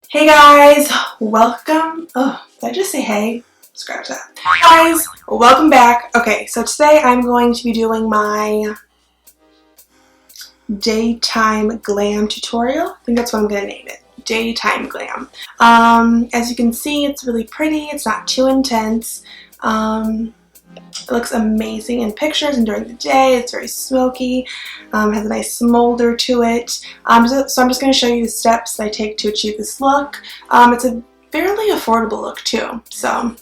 Hey guys, welcome. Oh, did I just say hey? Scratch that. Hey guys, welcome back. Okay, so today I'm going to be doing my daytime glam tutorial. I think that's what I'm going to name it. Daytime glam. As you can see, it's really pretty. It's not too intense. It looks amazing in pictures and during the day. It's very smoky, has a nice smolder to it. So I'm just going to show you the steps that I take to achieve this look. It's a fairly affordable look too, so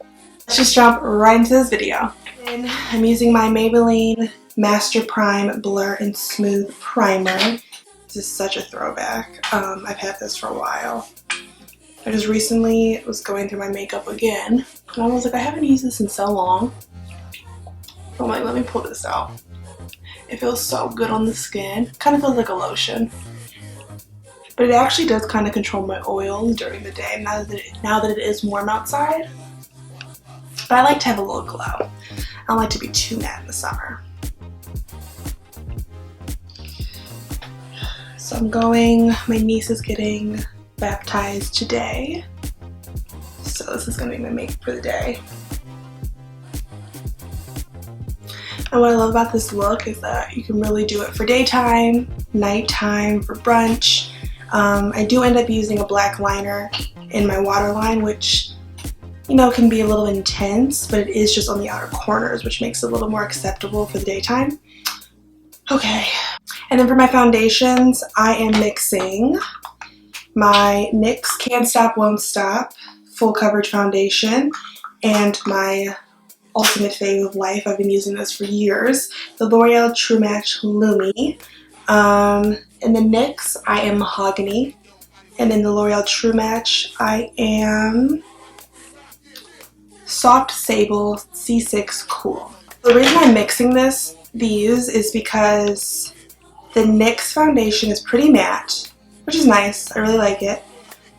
let's just jump right into this video. And I'm using my Maybelline Master Prime Blur and Smooth Primer. This is such a throwback. I've had this for a while. I just recently was going through my makeup again, and I was like, I haven't used this in so long. I'm like, let me pull this out. It feels so good on the skin. Kind of feels like a lotion. But it actually does kind of control my oils during the day now that it is warm outside. But I like to have a little glow. I don't like to be too matte in the summer. So my niece is getting baptized today. So this is going to be my makeup for the day. And what I love about this look is that you can really do it for daytime, nighttime, for brunch. I do end up using a black liner in my waterline, which, you know, can be a little intense, but it is just on the outer corners, which makes it a little more acceptable for the daytime. Okay, and then for my foundations, I am mixing my NYX Can't Stop Won't Stop Full Coverage Foundation and my ultimate fave of life. I've been using this for years. The L'Oreal True Match Lumi. In the NYX, I am Mahogany. And in the L'Oreal True Match, I am Soft Sable C6 Cool. The reason I'm mixing these is because the NYX foundation is pretty matte, which is nice. I really like it.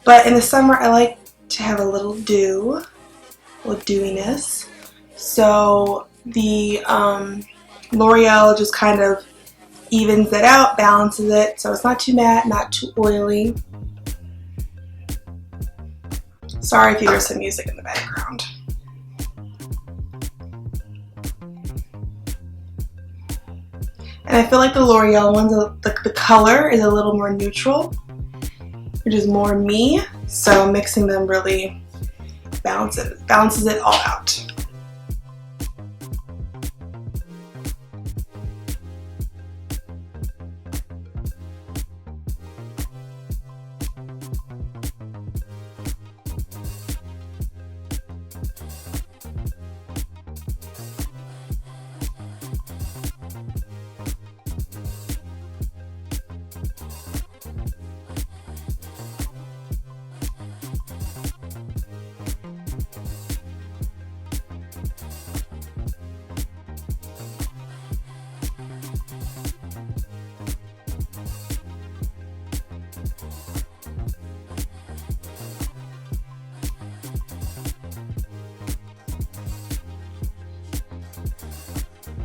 But in the summer, I like to have a little dewiness. So the L'Oreal just kind of evens it out, balances it, so it's not too matte, not too oily. Sorry if you hear some music in the background. And I feel like the L'Oreal ones, the color is a little more neutral, which is more me, so mixing them really balances it all out.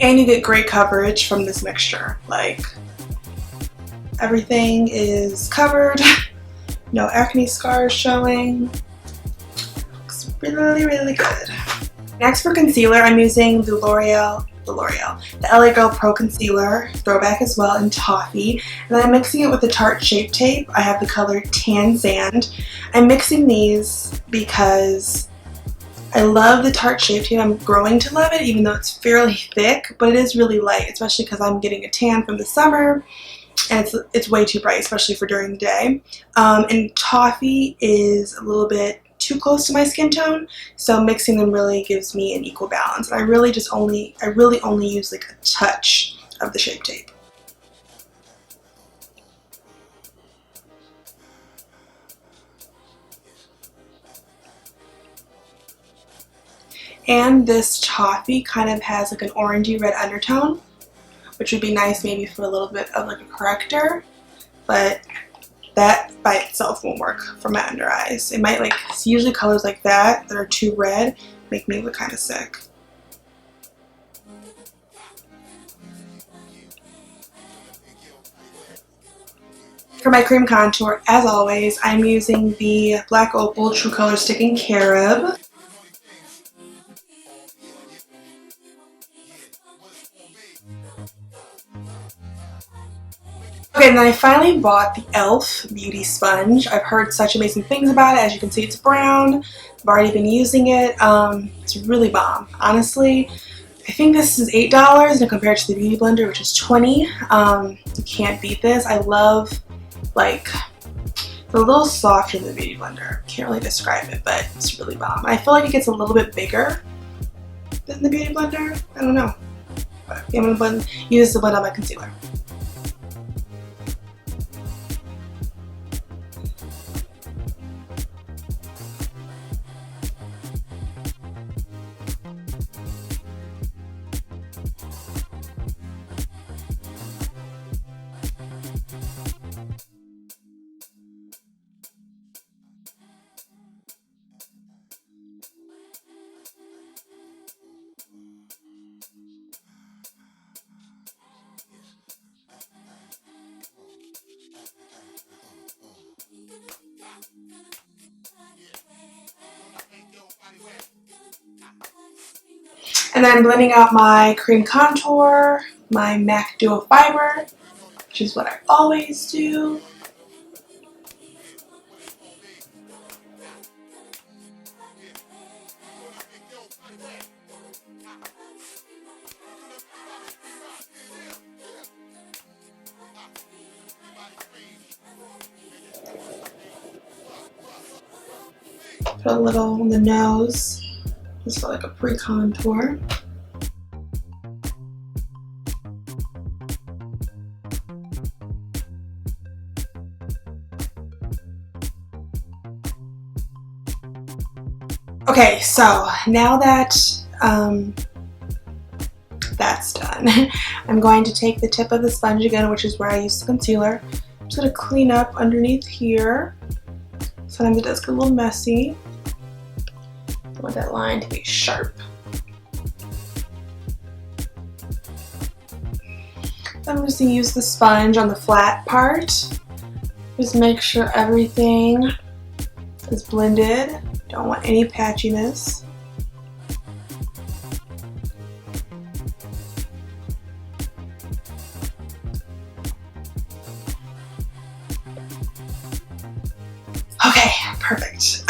And you get great coverage from this mixture. Like, everything is covered, no acne scars showing. Looks really, really good. Next for concealer, I'm using the LA Girl Pro Concealer, throwback as well, in Toffee. And then I'm mixing it with the Tarte Shape Tape. I have the color Tan Sand. I'm mixing these because I love the Tarte Shape Tape. I'm growing to love it, even though it's fairly thick, but it is really light, especially because I'm getting a tan from the summer, and it's way too bright, especially for during the day. And Toffee is a little bit too close to my skin tone, so mixing them really gives me an equal balance. And I really only use like a touch of the Shape Tape. And this Toffee kind of has like an orangey red undertone, which would be nice maybe for a little bit of like a corrector, but that by itself won't work for my under eyes. It might, like, usually colors like that are too red make me look kind of sick. For my cream contour, as always, I'm using the Black Opal True Color Stick in Carob. Okay, and then I finally bought the e.l.f. Beauty Sponge. I've heard such amazing things about it. As you can see, it's brown. I've already been using it. It's really bomb. Honestly, I think this is $8 and compared to the Beauty Blender, which is $20. You can't beat this. I love, like, it's a little softer than the Beauty Blender. Can't really describe it, but it's really bomb. I feel like it gets a little bit bigger than the Beauty Blender. I don't know. But yeah, I'm going to use this to blend out my concealer. And then I'm blending out my cream contour, my MAC Duo Fiber, which is what I always do. Put a little on the nose, just for like a pre-contour. Okay, so now that that's done, I'm going to take the tip of the sponge again, which is where I used the concealer. I'm just going to clean up underneath here. Sometimes it does get a little messy. I want that line to be sharp. I'm just going to use the sponge on the flat part. Just make sure everything is blended. Don't want any patchiness. Okay, perfect.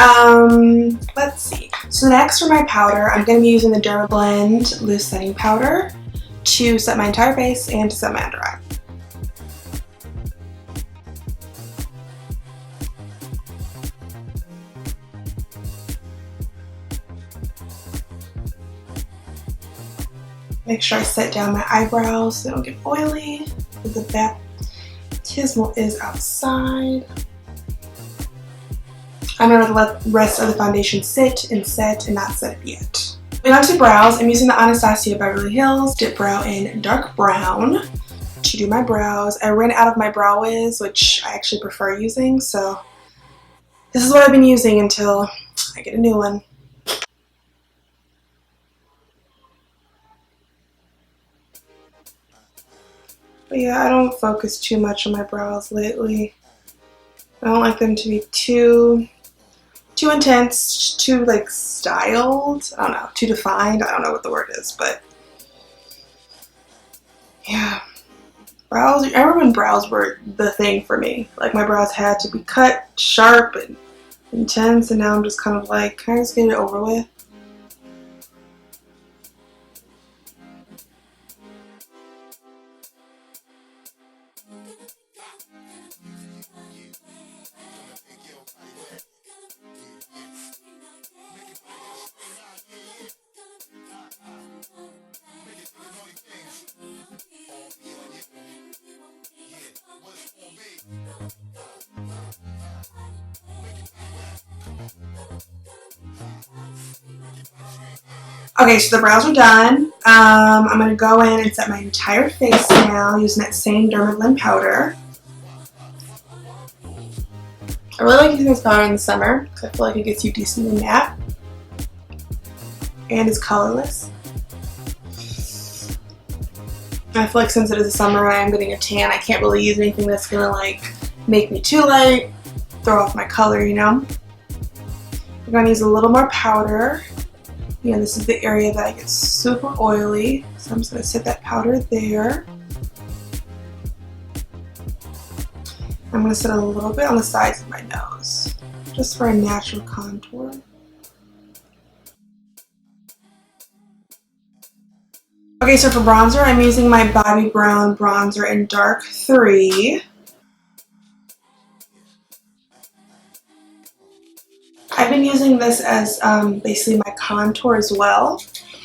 Let's see. So next for my powder, I'm going to be using the Dermablend Loose Setting Powder to set my entire face and to set my under eye. Make sure I set down my eyebrows so they don't get oily. The baptismal is outside. I'm going to let the rest of the foundation sit and set and not set it yet. Moving on to brows, I'm using the Anastasia Beverly Hills Dip Brow in Dark Brown to do my brows. I ran out of my Brow Wiz, which I actually prefer using, so this is what I've been using until I get a new one. But yeah, I don't focus too much on my brows lately. I don't like them to be too intense, too like styled. I don't know, too defined. I don't know what the word is, but yeah. Brows, I remember when brows were the thing for me. Like my brows had to be cut, sharp, and intense, and now I'm just kind of like, can I just get it over with? Okay, so the brows are done. I'm going to go in and set my entire face now using that same Dermablend powder. I really like using this powder in the summer because I feel like it gets you decently matte. And it's colorless. I feel like since it is the summer and I'm getting a tan, I can't really use anything that's going to like make me too light, throw off my color, you know. I'm going to use a little more powder. Yeah, this is the area that I get super oily, so I'm just going to set that powder there. I'm going to set a little bit on the sides of my nose, just for a natural contour. Okay, so for bronzer, I'm using my Bobbi Brown bronzer in Dark 3. I've been using this as basically my contour as well,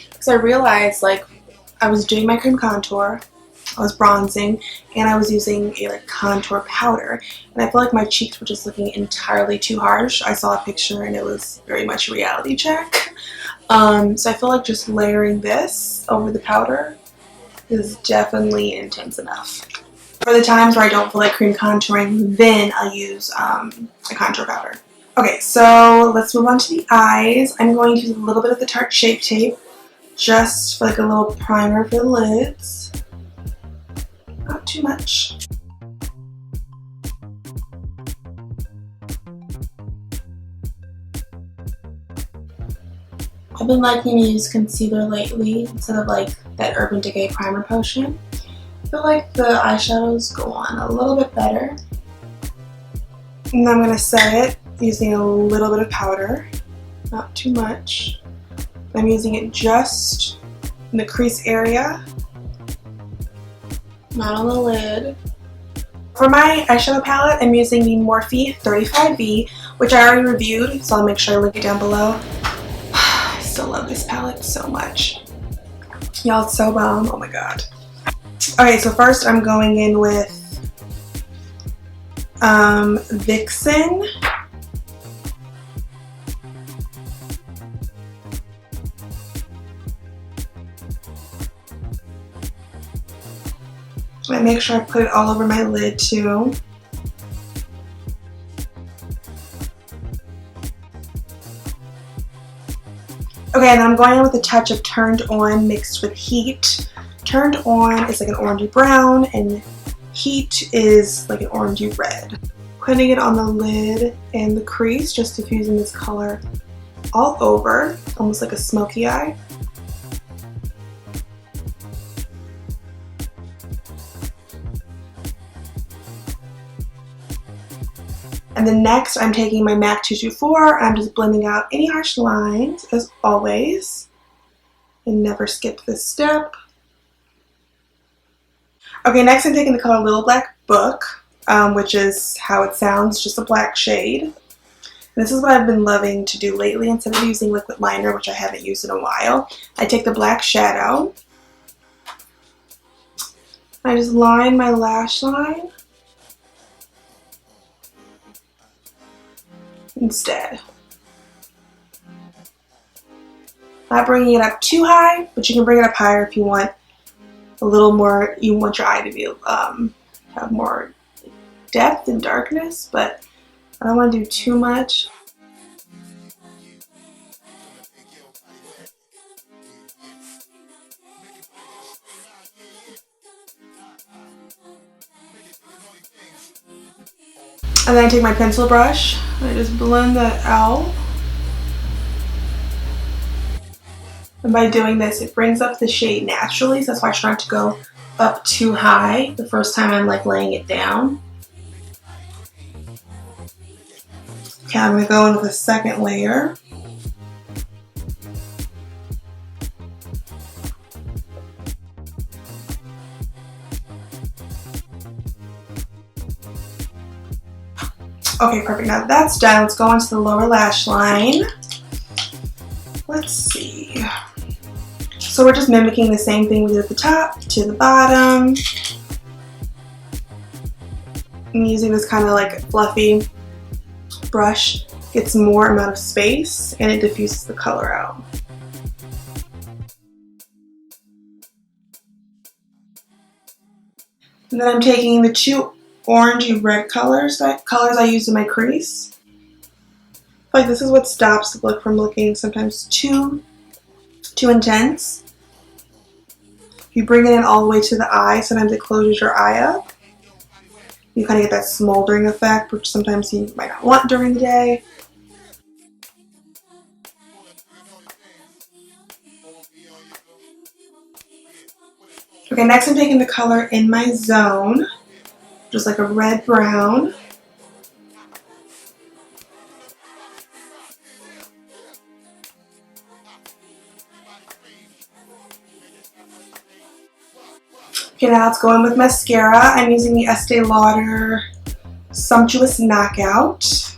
because I realized like I was doing my cream contour, I was bronzing, and I was using a like contour powder, and I felt like my cheeks were just looking entirely too harsh. I saw a picture and it was very much a reality check. So I feel like just layering this over the powder is definitely intense enough. For the times where I don't feel like cream contouring, then I'll use a contour powder. Okay, so let's move on to the eyes. I'm going to use a little bit of the Tarte Shape Tape just for like a little primer for the lids. Not too much. I've been liking to use concealer lately instead of like that Urban Decay primer potion. I feel like the eyeshadows go on a little bit better. And then I'm going to set it using a little bit of powder, not too much. I'm using it just in the crease area, not on the lid. For my eyeshadow palette, I'm using the Morphe 35V, which I already reviewed, so I'll make sure I link it down below. I still love this palette so much. Y'all, it's so bomb. Oh my god. Okay, so first I'm going in with Vixen. I make sure I put it all over my lid too. Okay, and I'm going in with a touch of Turned On mixed with Heat. Turned On is like an orangey brown and Heat is like an orangey red. Putting it on the lid and the crease, just diffusing this color all over, almost like a smoky eye. And then next I'm taking my MAC 224 and I'm just blending out any harsh lines as always. And never skip this step. Okay, next I'm taking the color Little Black Book, which is how it sounds, just a black shade. And this is what I've been loving to do lately. Instead of using liquid liner, which I haven't used in a while, I take the black shadow. I just line my lash line instead. Not bringing it up too high, but you can bring it up higher if you want a little more, you want your eye to be have more depth and darkness, but I don't want to do too much. And then I take my pencil brush and I just blend that out. And by doing this, it brings up the shade naturally, so that's why I try not to go up too high the first time I'm like laying it down. Okay, I'm going to go in with a second layer. Okay, perfect. Now that's done. Let's go on to the lower lash line. Let's see. So we're just mimicking the same thing we did at the top to the bottom. I'm using this kind of like fluffy brush. Gets more amount of space and it diffuses the color out. And then I'm taking the two orangey red colors I used in my crease. Like this is what stops the look from looking sometimes too intense. If you bring it in all the way to the eye, sometimes it closes your eye up. You kind of get that smoldering effect, which sometimes you might not want during the day. Okay, next I'm taking the color In My Zone, just like a red brown. Okay, now let's go in with mascara. I'm using the Estee Lauder Sumptuous Knockout.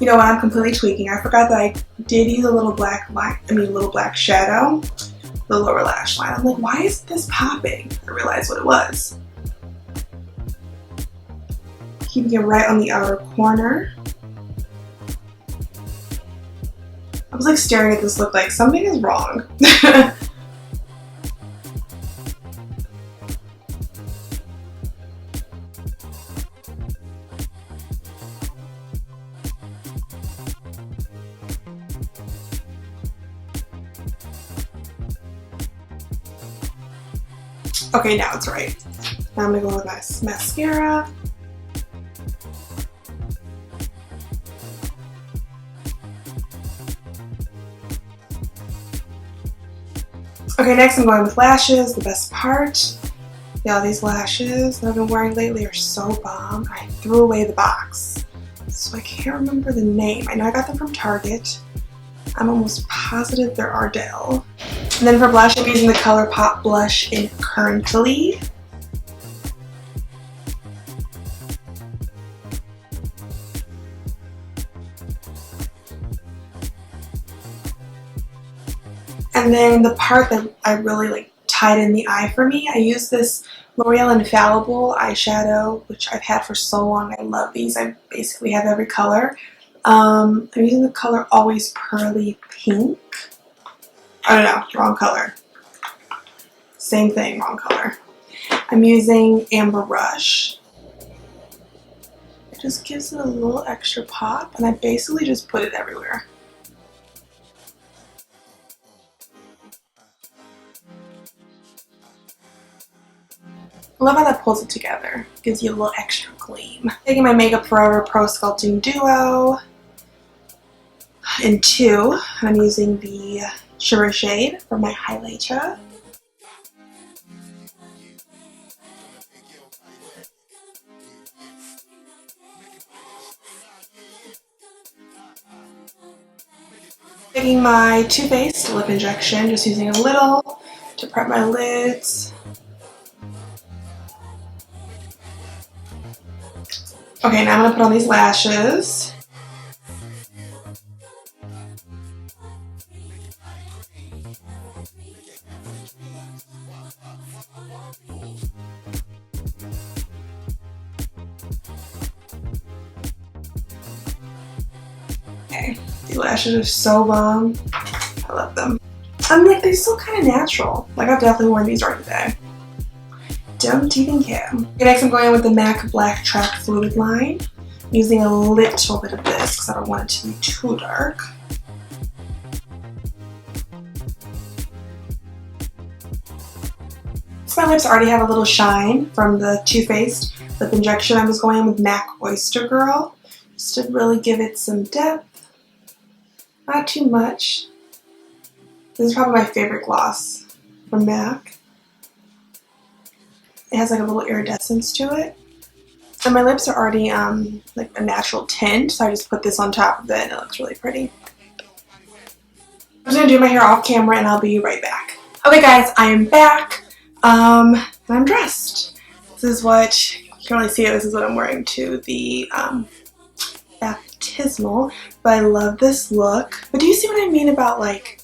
You know what, I'm completely tweaking. I forgot that I did use a little black line, little black shadow, the lower lash line. I'm like, why is this popping? I realized what it was. Keeping it right on the outer corner. I was like staring at this look like something is wrong. Okay, now it's right. Now I'm gonna go with my mascara. Okay, next I'm going with lashes, the best part. Yeah, these lashes that I've been wearing lately are so bomb. I threw away the box, so I can't remember the name. I know I got them from Target. I'm almost positive they're Ardell. And then for blush, I'm using the Colourpop blush in Currently. And then the part that I really like tied in the eye for me, I use this L'Oreal Infallible eyeshadow, which I've had for so long. I love these. I basically have every color. I'm using the color Always Pearly Pink. I don't know, wrong color. Same thing, wrong color. I'm using Amber Rush. It just gives it a little extra pop, and I basically just put it everywhere. I love how that pulls it together. Gives you a little extra gleam. Taking my Makeup Forever Pro Sculpting Duo in 2. I'm using the Shimmer Shade for my highlighter. Taking my Too Faced lip injection, just using a little to prep my lids. Okay, now I'm gonna put on these lashes. Okay, these lashes are so bomb. I love them. I'm like, they're still kind of natural. Like, I've definitely worn these during the day. Don't even care. Okay, next I'm going in with the MAC Blacktrack Fluid Line. I'm using a little bit of this because I don't want it to be too dark. So my lips already have a little shine from the Too Faced lip injection. I was going in with MAC Oyster Girl just to really give it some depth. Not too much. This is probably my favorite gloss from MAC. It has like a little iridescence to it. And my lips are already like a natural tint, so I just put this on top of it and it looks really pretty. I'm just gonna do my hair off camera and I'll be right back. Okay guys, I am back. And I'm dressed. This is what, you can only see it, this is what I'm wearing to the baptismal. But I love this look. But do you see what I mean about like,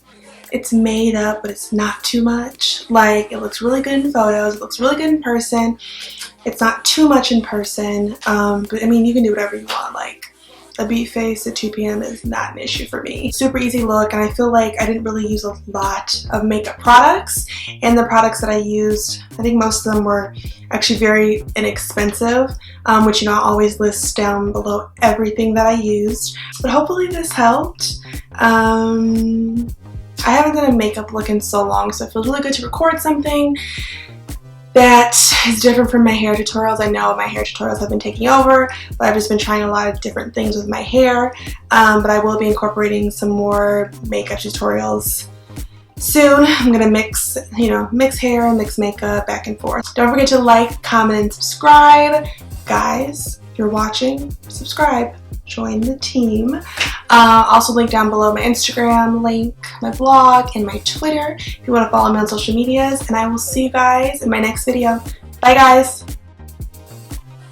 it's made up, but it's not too much. Like, it looks really good in photos, it looks really good in person. It's not too much in person, but I mean, you can do whatever you want. Like, a beat face at 2 p.m. is not an issue for me. Super easy look, and I feel like I didn't really use a lot of makeup products, and the products that I used, I think most of them were actually very inexpensive, which, you know, I always list down below everything that I used. But hopefully this helped. I haven't done a makeup look in so long, so it feels really good to record something that is different from my hair tutorials. I know my hair tutorials have been taking over, but I've just been trying a lot of different things with my hair. But I will be incorporating some more makeup tutorials soon. I'm gonna mix, you know, mix hair and mix makeup back and forth. Don't forget to like, comment, and subscribe. Guys, if you're watching, subscribe. Join the team. Also link down below my Instagram link, my blog, and my Twitter if you want to follow me on social medias. And I will see you guys in my next video. Bye guys!